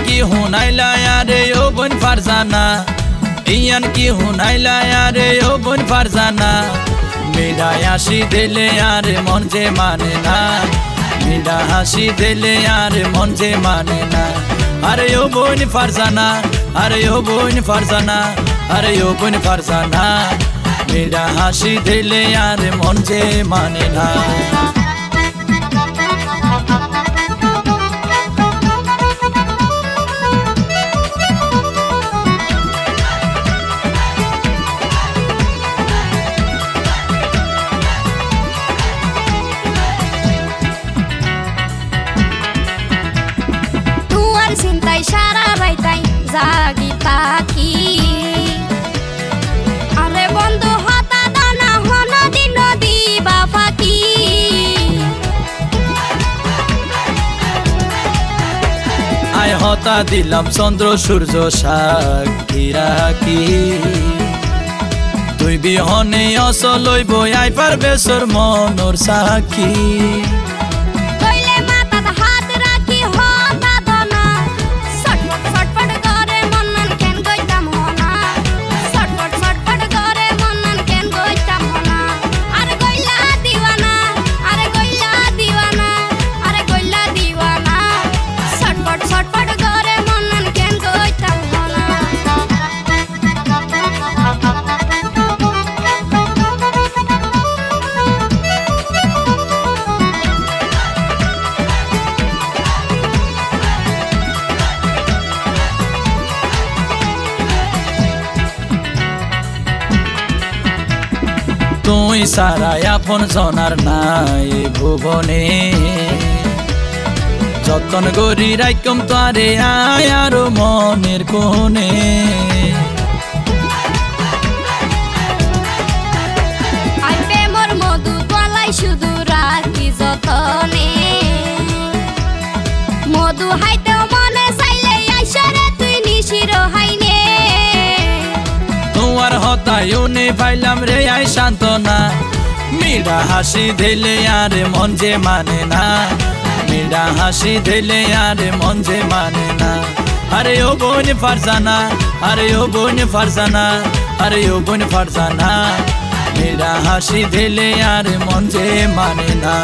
কি হুনাইলা আরে ও বোন ফারজানা ইয়ান কি হুনাইলা আরে ও বোন ফারজানা মেরা হাসি দিলে আর মন যে মানে না মেরা হাসি দিলে আর মন যে মানে না আরে ও বোন ফারজানা আরে ও বোন ফারজানা আরে ও বোন ফারজানা মেরা হাসি দিলে আর মন যে মানে না চিন্তাই সারা রাইতাই জাগি থাকি আরে বন্ধু হতা দানা হন দিন দিবা ফাঁকি আয় হতা দিলাম চন্দ্র সূর্য সাক্ষী রাখি তুই বিহনে অসলই বই আই পারবে সোর মনোর সাক্ষী তুই সারা আপন জনার নাই ভুবনে যতন গরি রাইকম তারে আয় আর মনের কোণে মোর মধু তোলাই শুধু রাখি যতনে মধু হাইতেও মনে চাইলে আইসারে তুই নিশির হাইনে তোমার হতায়ও নে পাইলাম রে আই সান্ত্বনা মেরা হাসি দিলে আর মন যে মানে না মেরা হাসি দিলে আর মন যে মানে না আরে ও বোন ফারজানা আরে ও বোন ফারজানা আরে ও বোন ফারজানা মেরা হাসি দিলে আর মন যে মানে না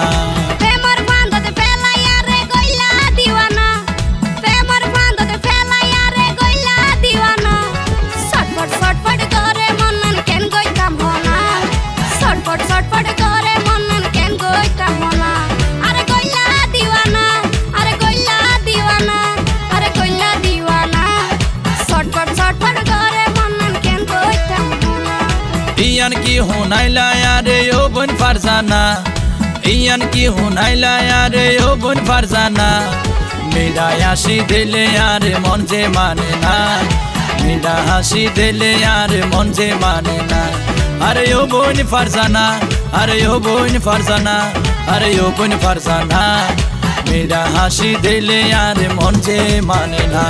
ইয়ান কি হুনাইলা আরে ও বোন ফারজানা ইয়ান কি হুনাইলা আরে ও বোন ফারজানা মেরা হাসি দিলে আর মন যে মানে না মেরা হাসি দিলে আর মন যে মানে না আরে ও বোন ফারজানা আরে ও বোন ফারজানা আরে ও বোন ফারজানা মেরা হাসি দিলে আর মন যে মানে না।